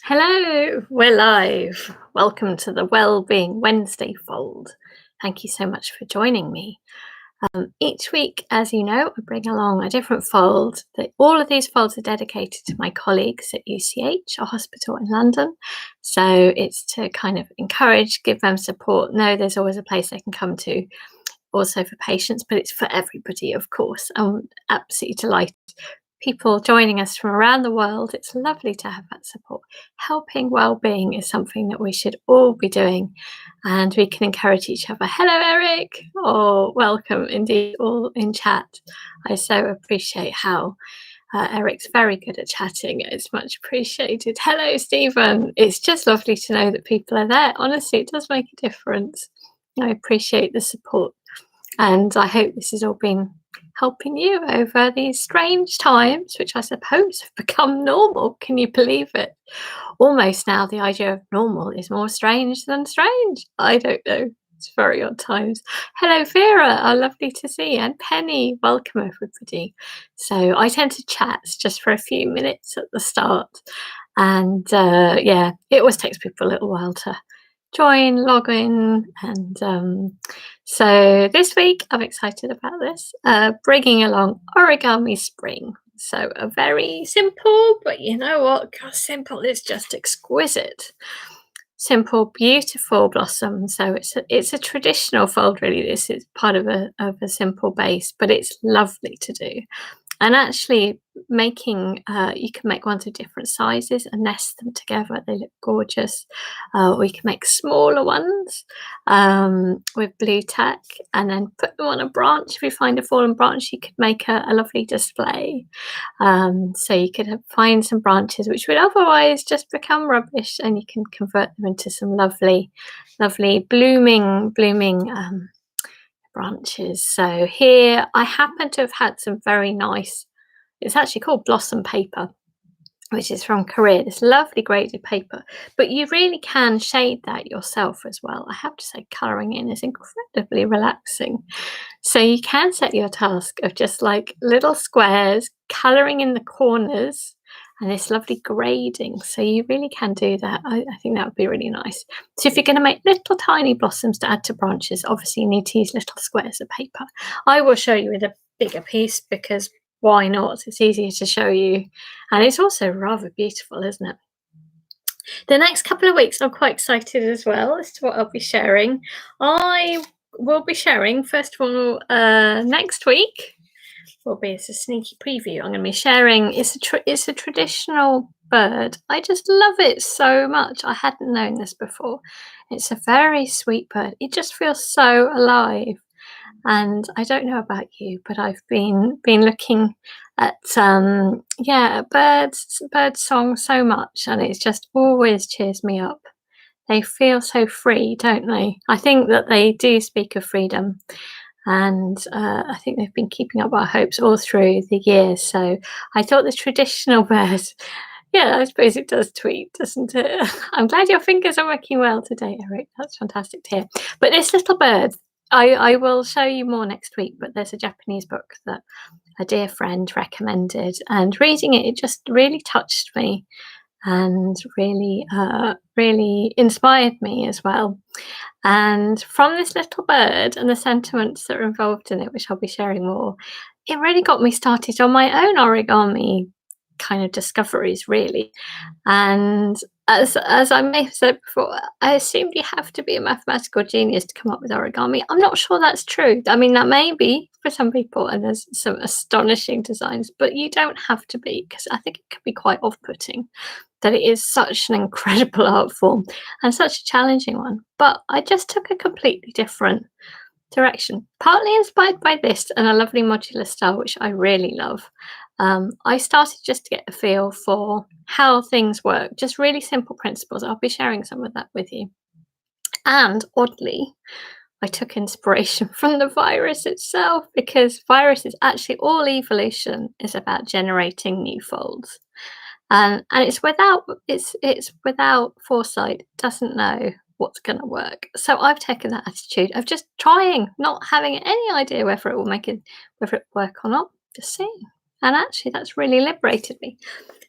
Hello, we're live. Welcome to the Wellbeing Wednesday fold. Thank you so much for joining me. Each week, as you know, I bring along a different fold. All of these folds are dedicated to my colleagues at UCH, a hospital in London. So it's to kind of encourage, give them support, know there's always a place they can come to, also for patients, but it's for everybody, of course. I'm absolutely delighted people joining us from around the world. It's lovely to have that support. Helping well-being is something that we should all be doing, and we can encourage each other. Hello, Eric. Oh, welcome indeed, all in chat. I so appreciate how Eric's very good at chatting. It's much appreciated. Hello, Stephen. It's just lovely to know that people are there. Honestly, it does make a difference. I appreciate the support, and I hope this has all been helping you over these strange times, which I suppose have become normal. Can you believe it? Almost now, the idea of normal is more strange than strange. I don't know. It's very odd times. Hello, Vera. Oh, lovely to see you. And Penny, welcome, everybody. So I tend to chat just for a few minutes at the start. And yeah, it always takes people a little while to join, log in, and so this week I'm excited about this, bringing along Origami Spring. So a very simple, but you know what? God, simple is just exquisite. Simple, beautiful blossom. So it's a traditional fold, really. This is part of a simple base, but it's lovely to do. And actually making, you can make ones of different sizes and nest them together. They look gorgeous. We can make smaller ones with blue tack and then put them on a branch. If you find a fallen branch, you could make a lovely display. So you could find some branches which would otherwise just become rubbish, and you can convert them into some lovely, lovely blooming branches. So here I happen to have had some very nice, it's actually called Blossom Paper, which is from Korea, this lovely graded paper, but you really can shade that yourself as well. I have to say, colouring in is incredibly relaxing. So you can set your task of just like little squares, colouring in the corners, and this lovely grading. So you really can do that. I think that would be really nice. So if you're going to make little tiny blossoms to add to branches, obviously you need to use little squares of paper. I will show you with a bigger piece because why not? It's easier to show you, and it's also rather beautiful, isn't it? The next couple of weeks, I'm quite excited as well as to what I'll be sharing. I will be sharing, first of all, next week will be as a sneaky preview. I'm going to be sharing. It's a traditional bird. I just love it so much. I hadn't known this before. It's a very sweet bird. It just feels so alive. And I don't know about you, but I've been looking at bird song so much, and it just always cheers me up. They feel so free, don't they? I think that they do speak of freedom, and I think they've been keeping up our hopes all through the years. So I thought the traditional bird, yeah, I suppose it does tweet, doesn't it? I'm glad your fingers are working well today, Eric. That's fantastic to hear. But this little bird, I will show you more next week, but there's a Japanese book that a dear friend recommended, and reading it, it just really touched me and really inspired me as well. And from this little bird and the sentiments that are involved in it, which I'll be sharing more, it really got me started on my own origami kind of discoveries, really. And as I may have said before, I assumed you have to be a mathematical genius to come up with origami. I'm not sure that's true. I mean, that may be for some people, and there's some astonishing designs, but you don't have to be, because I think it can be quite off-putting that it is such an incredible art form and such a challenging one. But I just took a completely different direction, partly inspired by this and a lovely modular style, which I really love. I started just to get a feel for how things work, just really simple principles. I'll be sharing some of that with you. And oddly, I took inspiration from the virus itself, because virus is actually all evolution is about generating new folds. And it's without foresight, doesn't know what's going to work. So I've taken that attitude of just trying, not having any idea whether it will work or not, just seeing. And actually, that's really liberated me.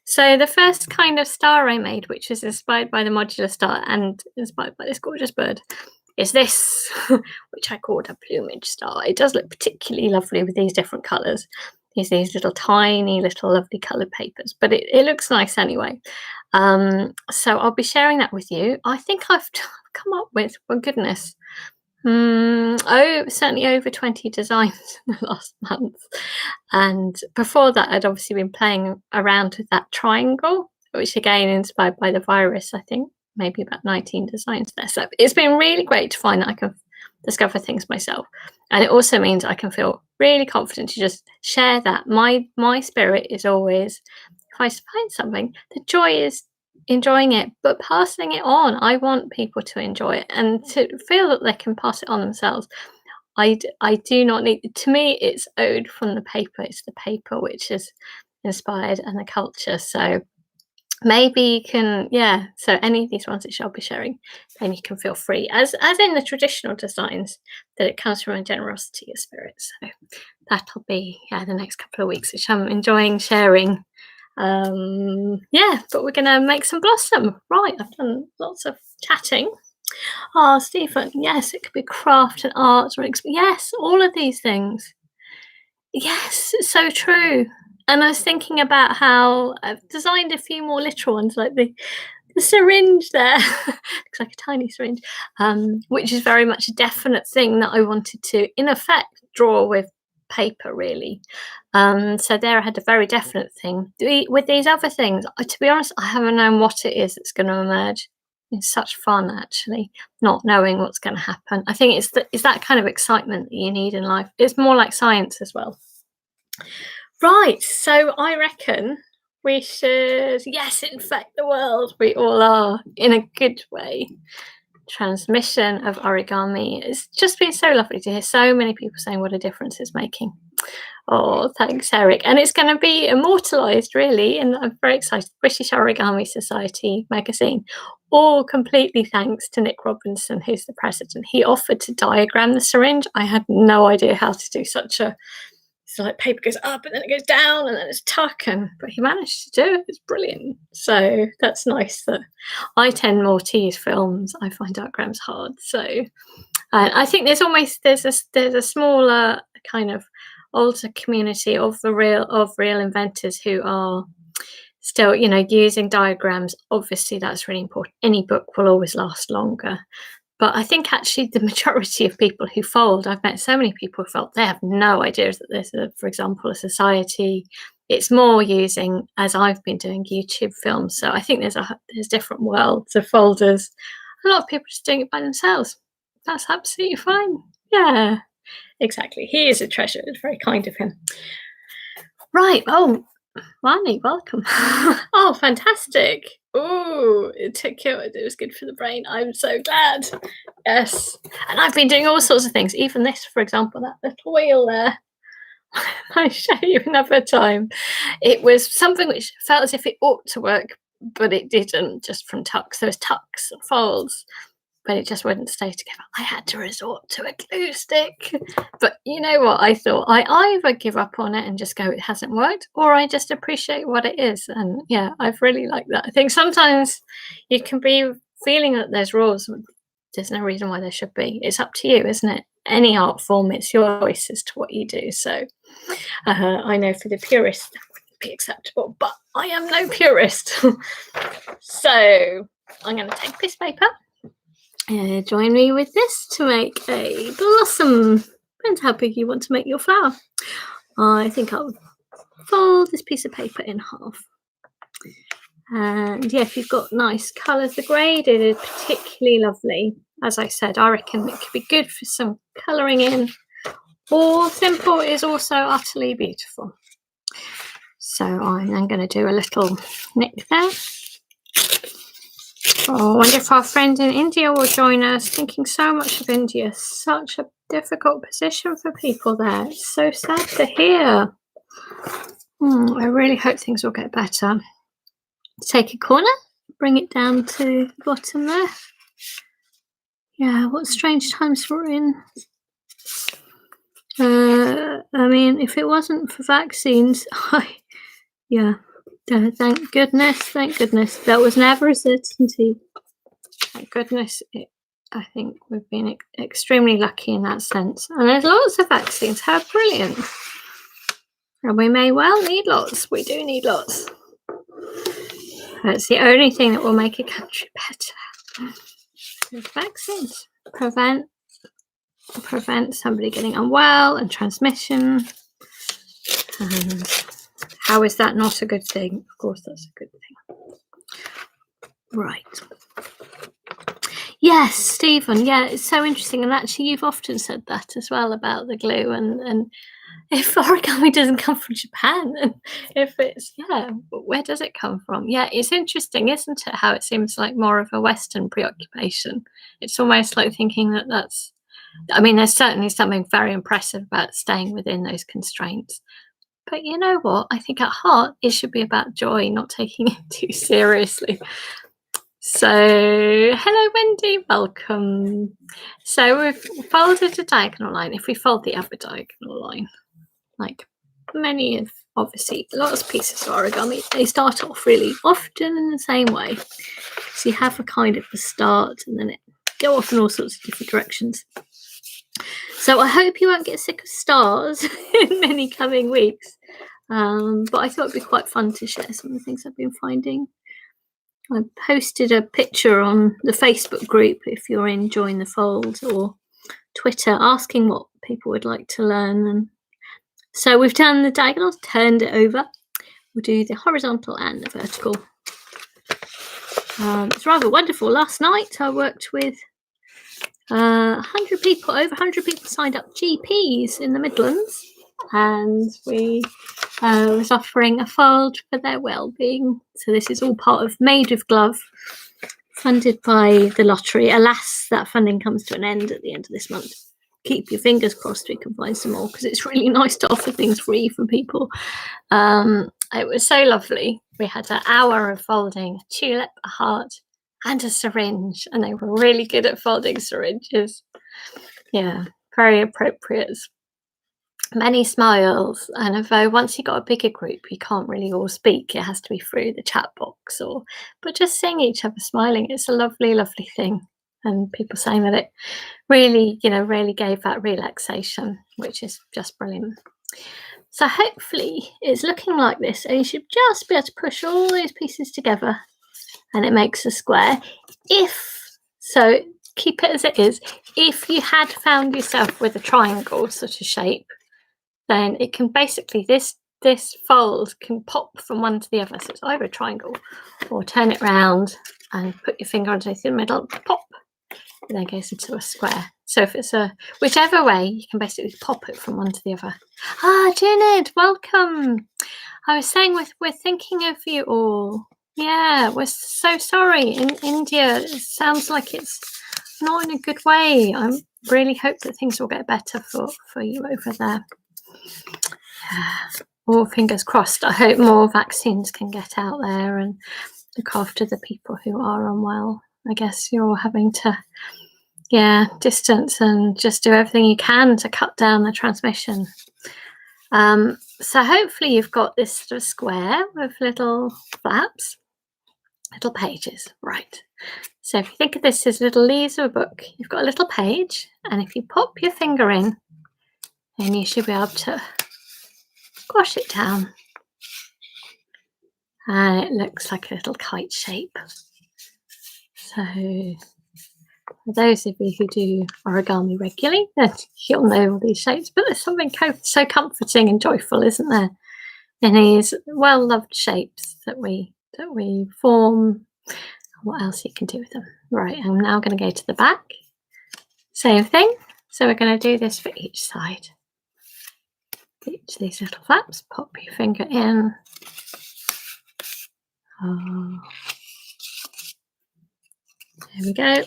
So the first kind of star I made, which was inspired by the modular star and inspired by this gorgeous bird, is this, which I called a plumage star. It does look particularly lovely with these different colours. These little tiny little lovely coloured papers, but it looks nice anyway. So I'll be sharing that with you. I think I've come up with, well, goodness, certainly over 20 designs in the last month. And before that, I'd obviously been playing around with that triangle, which again inspired by the virus, I think. Maybe about 19 designs there. So it's been really great to find that I can discover things myself. And it also means I can feel really confident to just share that. My spirit is always, if I find something, the joy is enjoying it, but passing it on. I want people to enjoy it and to feel that they can pass it on themselves. I do not need, to me, it's owed from the paper. It's the paper which is inspired and the culture. So maybe you can, so any of these ones that I'll be sharing, then you can feel free, as in the traditional designs, that it comes from a generosity of spirit. So that'll be, the next couple of weeks, which I'm enjoying sharing. But we're going to make some blossom. Right, I've done lots of chatting. Oh, Stephen, yes, it could be craft and arts, or yes, all of these things. Yes, it's so true. And I was thinking about how I've designed a few more literal ones, like the syringe there. Looks like a tiny syringe, which is very much a definite thing that I wanted to, in effect, draw with paper, really. So there I had a very definite thing. With these other things, to be honest, I haven't known what it is that's going to emerge. It's such fun, actually, not knowing what's going to happen. I think it's that kind of excitement that you need in life. It's more like science as well. Right, so I reckon we should, yes, infect the world. We all are, in a good way. Transmission of origami. It's just been so lovely to hear so many people saying what a difference it's making. Oh, thanks, Eric. And it's going to be immortalised, really, and I'm very excited. British Origami Society magazine, all completely thanks to Nick Robinson, who's the president. He offered to diagram the syringe. I had no idea how to do such a, so like paper goes up and then it goes down and then it's tuck, but he managed to do it. It's brilliant. So that's nice. That I tend more to use films. I find diagrams hard. So I think there's a smaller kind of older community of real inventors who are still, using diagrams. Obviously, that's really important. Any book will always last longer. But I think actually the majority of people who fold, I've met so many people who felt they have no idea that there's, for example, a society. It's more using, as I've been doing, YouTube films. So I think there's different worlds of folders. A lot of people just doing it by themselves. That's absolutely fine. Yeah, exactly. He is a treasure. It's very kind of him. Right. Oh, Marnie, welcome. Oh, fantastic. Oh, it took you. It was good for the brain. I'm so glad. Yes. And I've been doing all sorts of things. Even this, for example, that little wheel there. I'll show you another time. It was something which felt as if it ought to work, but it didn't, just from tucks. There was tucks and folds, but it just wouldn't stay together. I had to resort to a glue stick. But you know what? I thought I either give up on it and just go, it hasn't worked, or I just appreciate what it is. And yeah, I've really liked that. I think sometimes you can be feeling that there's rules. There's no reason why there should be. It's up to you, isn't it? Any art form, it's your choice as to what you do. So I know for the purist, that wouldn't be acceptable, but I am no purist. So I'm going to take this paper. Join me with this to make a blossom. Depends how big you want to make your flower. I think I'll fold this piece of paper in half. And yeah, if you've got nice colours, the graded is particularly lovely. As I said, I reckon it could be good for some colouring in. Or simple is also utterly beautiful. So I'm then going to do a little nick there. Oh, I wonder if our friend in India will join us. Thinking so much of India. Such a difficult position for people there. It's so sad to hear. I really hope things will get better. Take a corner, bring it down to the bottom there. Yeah, what strange times we're in. I mean, if it wasn't for vaccines, Thank goodness. That was never a certainty. Thank goodness. I think we've been extremely lucky in that sense. And there's lots of vaccines. How brilliant. And we may well need lots. We do need lots. That's the only thing that will make a country better. There's vaccines. Prevent somebody getting unwell and transmission. And how is that not a good thing? Of course, that's a good thing. Right. Yes, Stephen. Yeah, it's so interesting. And actually, you've often said that as well about the glue. And if origami doesn't come from Japan, and if it's, where does it come from? Yeah, it's interesting, isn't it? How it seems like more of a Western preoccupation. It's almost like thinking that's, I mean, there's certainly something very impressive about staying within those constraints. But you know what? I think at heart, it should be about joy, not taking it too seriously. So, hello, Wendy, welcome. So we've folded a diagonal line. If we fold the other diagonal line, like many of, obviously, lots of pieces of origami, they start off really often in the same way. So you have a kind of a start and then it go off in all sorts of different directions. So I hope you won't get sick of stars in many coming weeks. But I thought it'd be quite fun to share some of the things I've been finding. I posted a picture on the Facebook group if you're in Join the Fold, or Twitter, asking what people would like to learn. And so we've done the diagonals, turned it over. We'll do the horizontal and the vertical. It's rather wonderful. Last night I worked with 100 people, over 100 people signed up, GPs in the Midlands, and we was offering a fold for their well-being. So this is all part of Made with Glove, funded by the lottery. Alas, that funding comes to an end at the end of this month. Keep your fingers crossed we can find some more, because it's really nice to offer things free for people. It was so lovely. We had an hour of folding a tulip, a heart, and a syringe, and they were really good at folding syringes. Yeah, very appropriate. Many smiles, and although once you got a bigger group, you can't really all speak. It has to be through the chat box, but just seeing each other smiling, it's a lovely, lovely thing. And people saying that it really, really gave that relaxation, which is just brilliant. So hopefully it's looking like this, and you should just be able to push all those pieces together and it makes a square. So keep it as it is. If you had found yourself with a triangle sort of shape, then it can basically, this fold can pop from one to the other. So it's either a triangle, or turn it round and put your finger underneath the middle, pop, and then it goes into a square. So if it's whichever way, you can basically pop it from one to the other. Junid, welcome. I was saying we're thinking of you all. Yeah, we're so sorry. In India, it sounds like it's not in a good way. I really hope that things will get better for you over there. All fingers crossed. I hope more vaccines can get out there and look after the people who are unwell. I guess you're all having to, distance and just do everything you can to cut down the transmission. So hopefully you've got this sort of square with little flaps, little pages, right? So if you think of this as little leaves of a book, you've got a little page, and if you pop your finger in, then you should be able to squash it down, and it looks like a little kite shape. So for those of you who do origami regularly, then you'll know all these shapes, but there's something so comforting and joyful, isn't there, in these well-loved shapes that we form. What else you can do with them? Right, I'm now going to go to the back. Same thing. So we're going to do this for each side. Each of these little flaps, pop your finger in. There we go.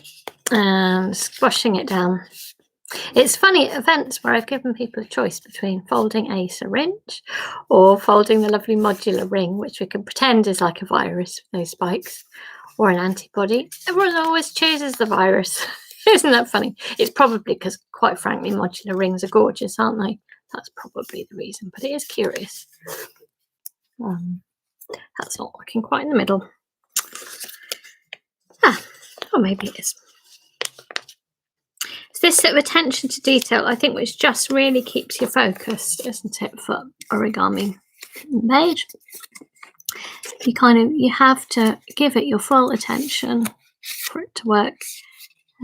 And squashing it down. It's funny at events where I've given people a choice between folding a syringe or folding the lovely modular ring, which we can pretend is like a virus with those spikes, or an antibody. Everyone always chooses the virus. Isn't that funny? It's probably because, quite frankly, modular rings are gorgeous, aren't they? That's probably the reason, but it is curious. That's not working quite in the middle. Ah, or maybe it is. It's this sort of attention to detail, I think, which just really keeps you focused, isn't it, for origami made? You have to give it your full attention for it to work.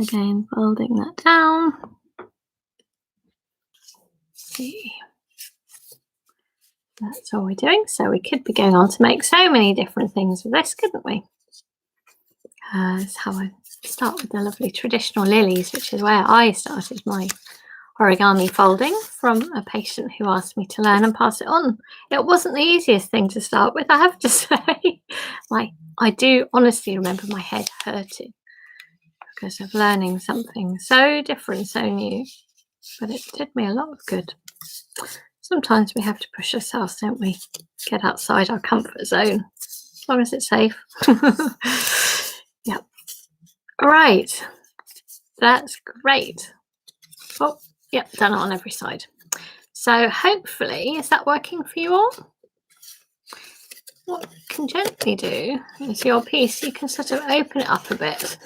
Again, folding that down. See. That's all we're doing. So we could be going on to make so many different things with this, couldn't we? That's how I start with the lovely traditional lilies, which is where I started my origami folding, from a patient who asked me to learn and pass it on. It wasn't the easiest thing to start with, I have to say. I do honestly remember my head hurting because of learning something so different, so new, but it did me a lot of good. Sometimes we have to push ourselves, don't we? Get outside our comfort zone, as long as it's safe. Yep. All right. That's great. Oh, yep, done it on every side. So hopefully, is that working for you all? What you can gently do is your piece, you can sort of open it up a bit.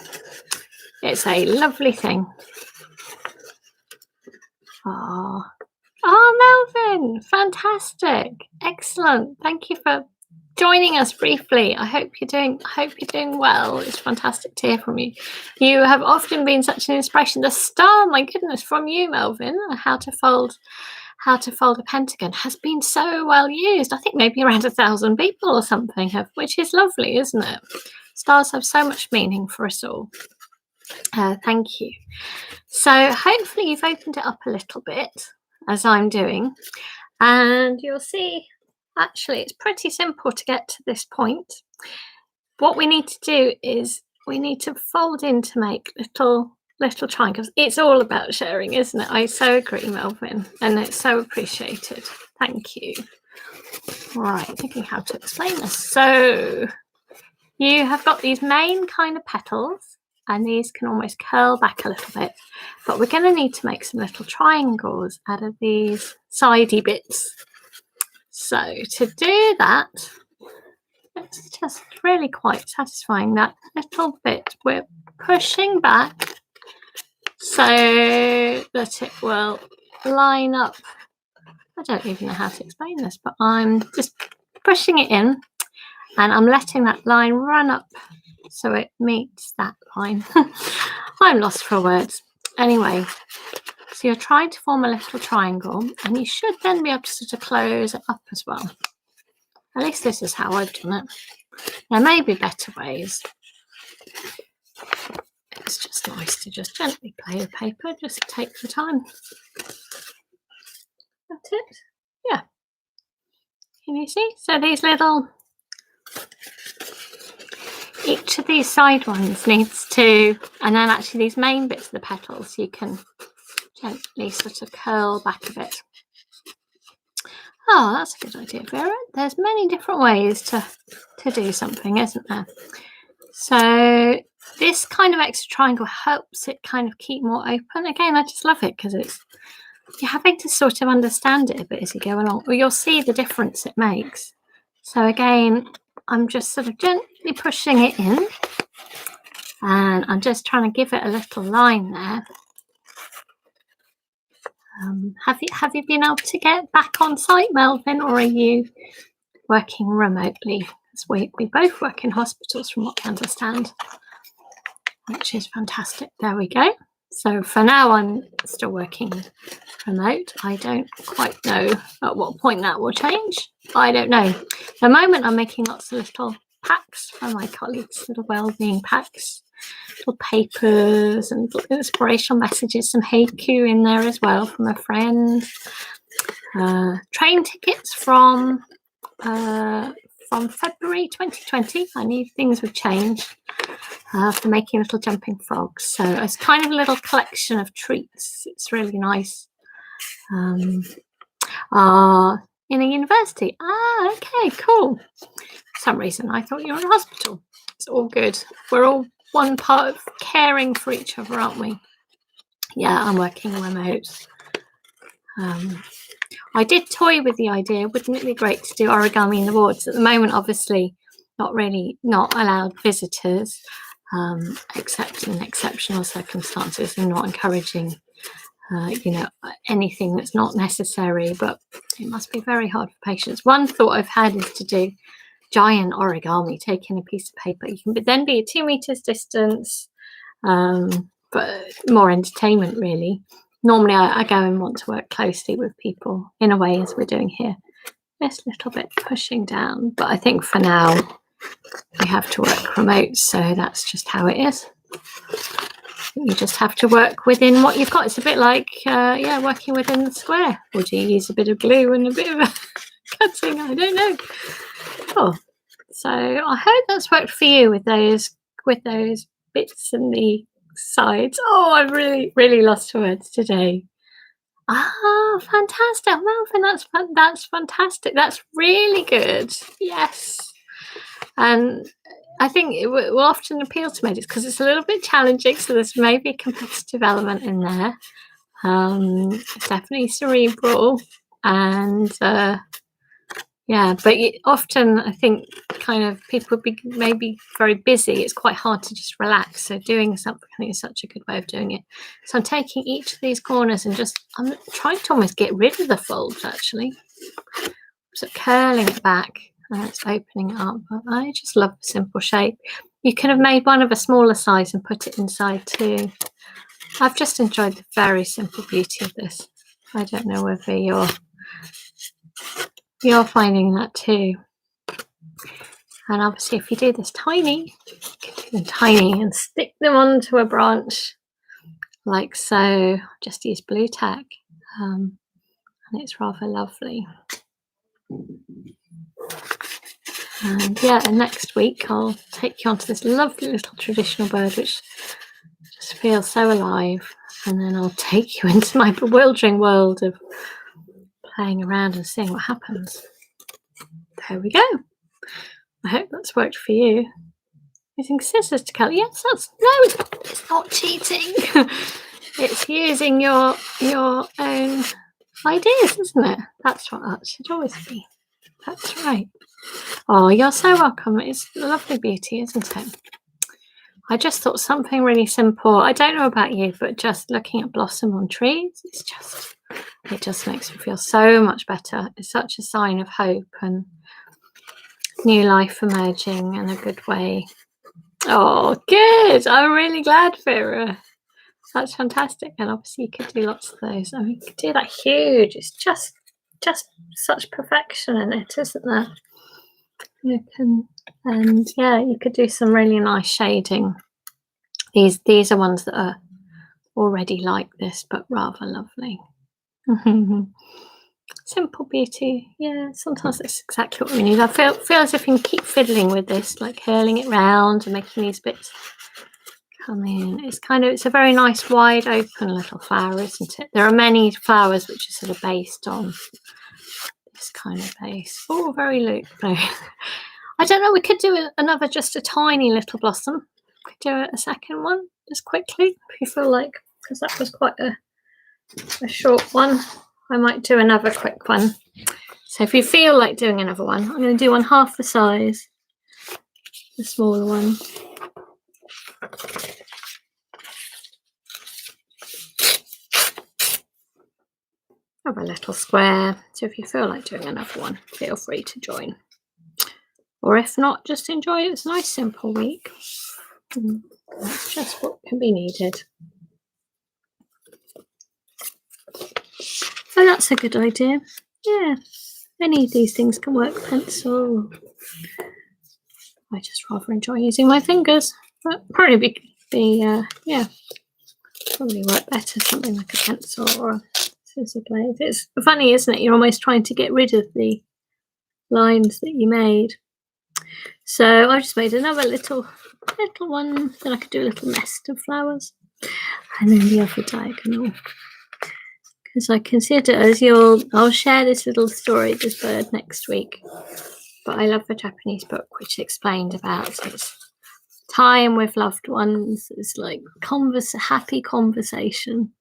It's a lovely thing. Oh, Melvin, fantastic, excellent. Thank you for joining us briefly. I hope you're doing well. It's fantastic to hear from you. You have often been such an inspiration. The star, my goodness, from you, Melvin, how to fold a pentagon has been so well used. I think maybe around 1,000 people or something have, which is lovely, isn't it? Stars have so much meaning for us all. Thank you. So hopefully you've opened it up a little bit, as I'm doing, and you'll see actually it's pretty simple to get to this point. What we need to do is we need to fold in to make little triangles. It's all about sharing, isn't it? I so agree, Melvin, and it's so appreciated. Thank you. All right, thinking how to explain this. So you have got these main kind of petals, and these can almost curl back a little bit, but we're going to need to make some little triangles out of these sidey bits. So to do that, it's just really quite satisfying, that little bit we're pushing back so that it will line up. I don't even know how to explain this, but I'm just pushing it in and I'm letting that line run up so it meets that line. I'm lost for words. Anyway, so you're trying to form a little triangle, and you should then be able to sort of close it up as well. At least this is how I've done it. There may be better ways. It's just nice to just gently play with paper, just take the time. That's it. Yeah. Can you see? So these little, each of these side ones needs to, and then actually these main bits of the petals, you can gently sort of curl back a bit. Oh, that's a good idea, Vera. There's many different ways to do something, isn't there? So this kind of extra triangle helps it kind of keep more open. Again, I just love it because you're having to sort of understand it a bit as you go along, or you'll see the difference it makes. So again, I'm just sort of gently pushing it in, and I'm just trying to give it a little line there. Have you been able to get back on site, Melvin, or are you working remotely? We both work in hospitals, from what I understand, which is fantastic. There we go. So for now, I'm still working remote. I don't quite know at what point that will change. I don't know. At the moment, I'm making lots of little packs for my colleagues, little well-being packs, little papers and inspirational messages, some haiku in there as well from a friend. Train tickets from February 2020. I knew things would change for making little jumping frogs. So it's kind of a little collection of treats. It's really nice. In a university. Okay, cool. For some reason I thought you were in a hospital. It's all good. We're all one part of caring for each other, aren't we? Yeah, I'm working remote. I did toy with the idea. Wouldn't it be great to do origami in the woods? At the moment, obviously, not allowed visitors, except in exceptional circumstances, and not encouraging, anything that's not necessary. But it must be very hard for patients. One thought I've had is to do giant origami, taking a piece of paper. You can then be at 2 meters distance, but more entertainment, really. Normally, I go and want to work closely with people in a way, as we're doing here. This little bit pushing down, but I think for now we have to work remote, so that's just how it is. You just have to work within what you've got. It's a bit like, working within the square. Or do you use a bit of glue and a bit of cutting? I don't know. Oh, so I hope that's worked for you with those bits and the sides. Oh, I've really lost words today. Ah, fantastic, Melvin. That's fantastic. That's really good. Yes, and I think it will often appeal to medics because it's a little bit challenging. So there's maybe a competitive element in there. Definitely cerebral, and but often I think kind of people be maybe very busy. It's quite hard to just relax. So doing something, I think, is such a good way of doing it. So I'm taking each of these corners and I'm trying to almost get rid of the folds, actually. So curling it back and it's opening it up. But I just love the simple shape. You could have made one of a smaller size and put it inside too. I've just enjoyed the very simple beauty of this. I don't know whether you're finding that too. And obviously, if you do this tiny, you can do them tiny and stick them onto a branch like so. Just use blue tack, and it's rather lovely. And and next week I'll take you onto this lovely little traditional bird, which just feels so alive. And then I'll take you into my bewildering world of playing around and seeing what happens. There we go. I hope that's worked for you. Using scissors to cut. Yes, it's not cheating. It's using your own ideas, isn't it? That's what that should always be. That's right. Oh, you're so welcome. It's lovely beauty, isn't it? I just thought something really simple. I don't know about you, but just looking at blossom on trees, it just makes me feel so much better. It's such a sign of hope and new life emerging in a good way. Oh, good. I'm really glad, Vera. That's fantastic. And obviously you could do lots of those. I mean, you could do that huge. It's just such perfection in it, isn't there? You could do some really nice shading. These are ones that are already like this, but rather lovely. Simple beauty. Yeah, sometimes it's exactly what we need. I feel as if you can keep fiddling with this, like curling it round and making these bits come in. It's a very nice wide open little flower, isn't it? There are many flowers which are sort of based on this kind of base. Oh, very loop. I don't know, we could do another, just a tiny little blossom. We could do a second one just quickly if you feel like, because that was quite a short one. I might do another quick one. So if you feel like doing another one, I'm going to do one half the size, the smaller one. Of a little square. So if you feel like doing another one, feel free to join. Or if not, just enjoy it. It's a nice simple week. That's just what can be needed. So that's a good idea. Yeah, any of these things can work. Pencil. I just rather enjoy using my fingers. But probably probably work better something like a pencil or a scissor blade. It's funny, isn't it? You're almost trying to get rid of the lines that you made. So I just made another little one. Then I could do a little nest of flowers, and then the other diagonal. Because I consider I'll share this little story, this bird, next week. But I love the Japanese book which explained about its time with loved ones. It's like happy conversation.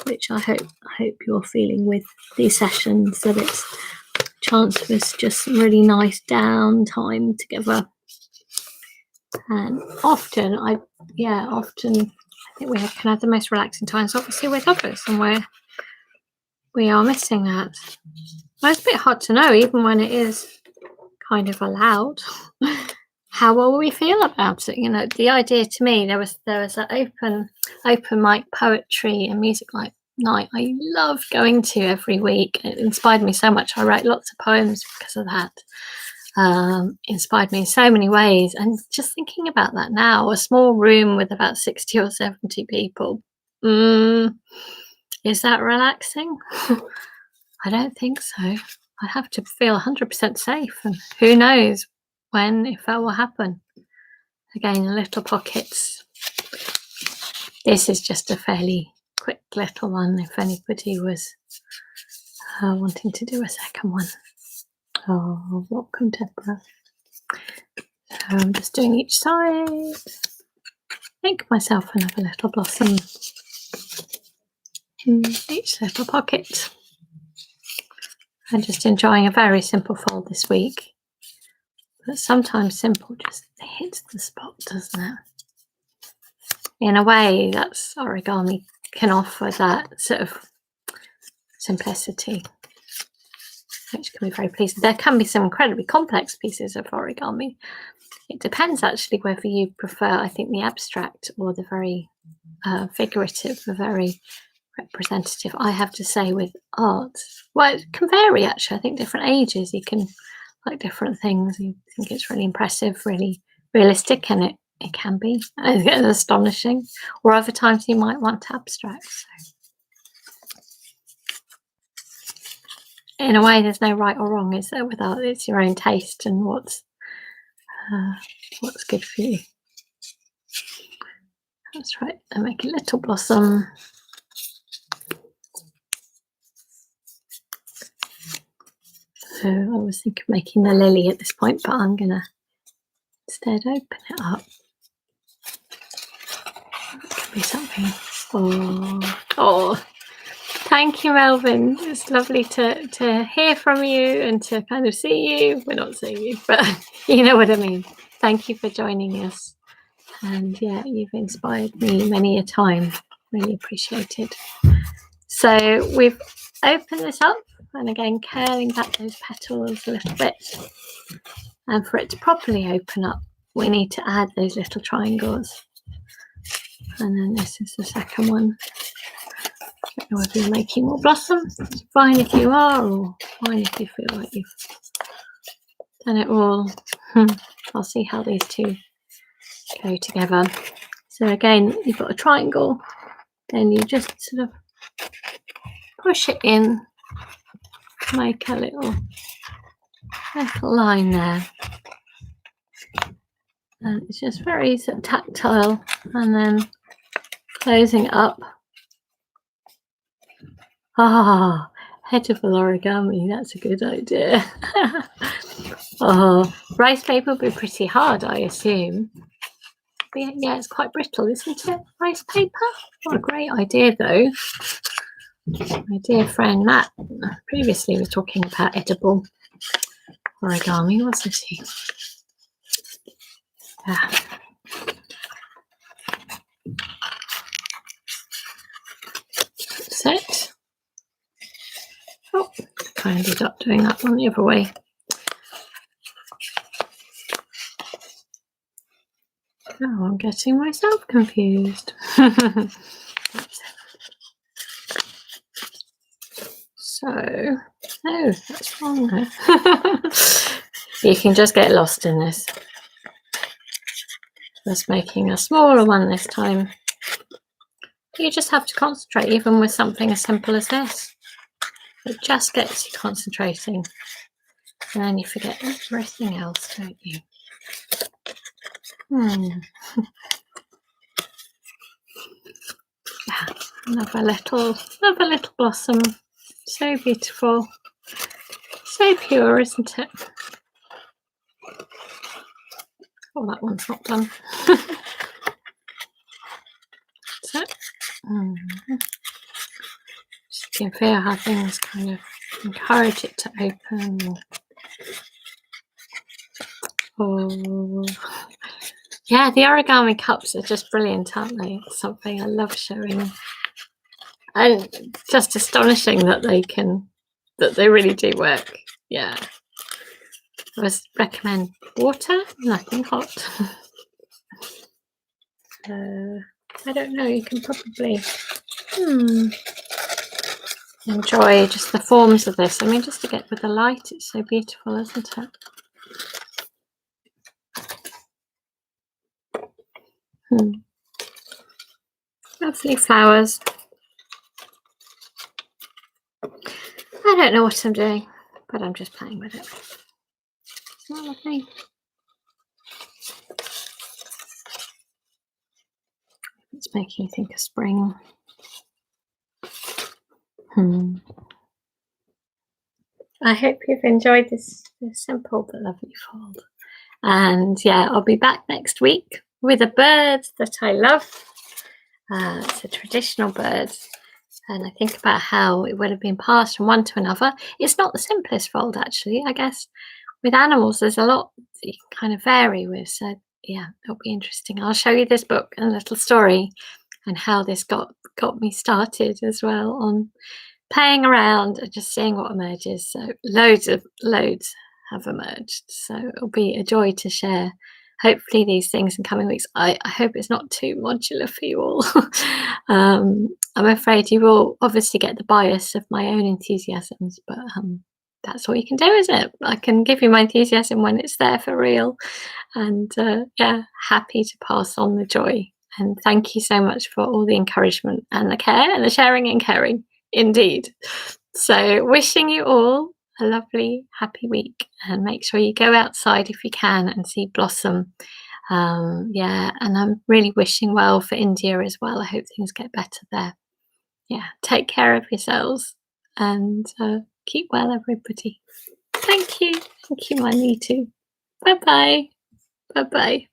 which I hope you're feeling with these sessions, that it's a chance for us just some really nice downtime together. And often I think we can have the most relaxing times, obviously, with others, and we are missing that. Well, it's a bit hard to know, even when it is kind of allowed, how will we feel about it? You know, the idea to me, there was an open mic poetry and music night I love going to every week. It inspired me so much. I write lots of poems because of that. Inspired me in so many ways. And just thinking about that now, a small room with about 60 or 70 people, is that relaxing? I don't think so. I have to feel 100% safe, and who knows when, if that will happen. Again, little pockets. This is just a fairly quick little one if anybody was wanting to do a second one. Oh, welcome, Deborah. So I'm just doing each side. Make myself another little blossom in each little pocket. I'm just enjoying a very simple fold this week. But sometimes simple just hits the spot, doesn't it? In a way, that's origami can offer that sort of simplicity, which can be very pleasing. There can be some incredibly complex pieces of origami. It depends actually whether you prefer, I think, the abstract or the very figurative, the very representative. I have to say with art, well, it can vary actually. I think different ages you can like different things. You think it's really impressive, really realistic, and it can be astonishing. Or other times you might want abstract. So in a way, there's no right or wrong, is there? Without it's your own taste and what's good for you. That's right. I make a little blossom. So I was thinking of making the lily at this point, but I'm gonna instead open it up. That could be something. Oh, thank you, Melvin. It's lovely to hear from you and to kind of see you. We're not seeing you, but you know what I mean. Thank you for joining us. And yeah, you've inspired me many a time. Really appreciate it. So we've opened this up, and again, curling back those petals a little bit. And for it to properly open up, we need to add those little triangles. And then this is the second one. I don't know whether you're making more blossoms. It's fine if you are, or fine if you feel like you've done it all. I'll see how these two go together. So again, you've got a triangle, then you just sort of push it in, make a little line there. And it's just very sort of tactile, and then closing it up. Edible origami, that's a good idea. Rice paper would be pretty hard, I assume. But yeah, it's quite brittle, isn't it? Rice paper? What a great idea, though. My dear friend Matt previously was talking about edible origami, wasn't he? Yeah. That's it. Oh, I ended up doing that one the other way. Oh, I'm getting myself confused. So, oh, that's wrong there. You can just get lost in this. Just making a smaller one this time. You just have to concentrate, even with something as simple as this. It just gets you concentrating. And then you forget everything else, don't you? Yeah, another little blossom. So beautiful. So pure, isn't it? Oh, that one's not done. That's it. can feel how things kind of encourage it to open. Oh, yeah, the origami cups are just brilliant, aren't they? It's something I love showing. And just astonishing that they really do work. Yeah. I would recommend water, nothing hot. I don't know, you can probably enjoy just the forms of this. I mean, just to get with the light, it's so beautiful, isn't it? Lovely flowers. I don't know what I'm doing, but I'm just playing with it. Isn't that lovely? It's making me think of spring. I hope you've enjoyed this simple but lovely fold. And yeah, I'll be back next week with a bird that I love. It's a traditional bird. And I think about how it would have been passed from one to another. It's not the simplest fold, actually. I guess with animals, there's a lot that you can kind of vary with. So yeah, it'll be interesting. I'll show you this book and a little story and how this got me started as well on playing around and just seeing what emerges. So loads have emerged. So it'll be a joy to share hopefully these things in coming weeks. I hope it's not too modular for you all. I'm afraid you will obviously get the bias of my own enthusiasms, but that's all you can do, isn't it? I can give you my enthusiasm when it's there for real. And yeah, happy to pass on the joy. And thank you so much for all the encouragement and the care and the sharing and caring, indeed. So wishing you all a lovely, happy week, and make sure you go outside if you can and see blossom. Yeah, and I'm really wishing well for India as well. I hope things get better there. Yeah, take care of yourselves and keep well, everybody. Thank you, my Nitu. Bye bye. Bye bye.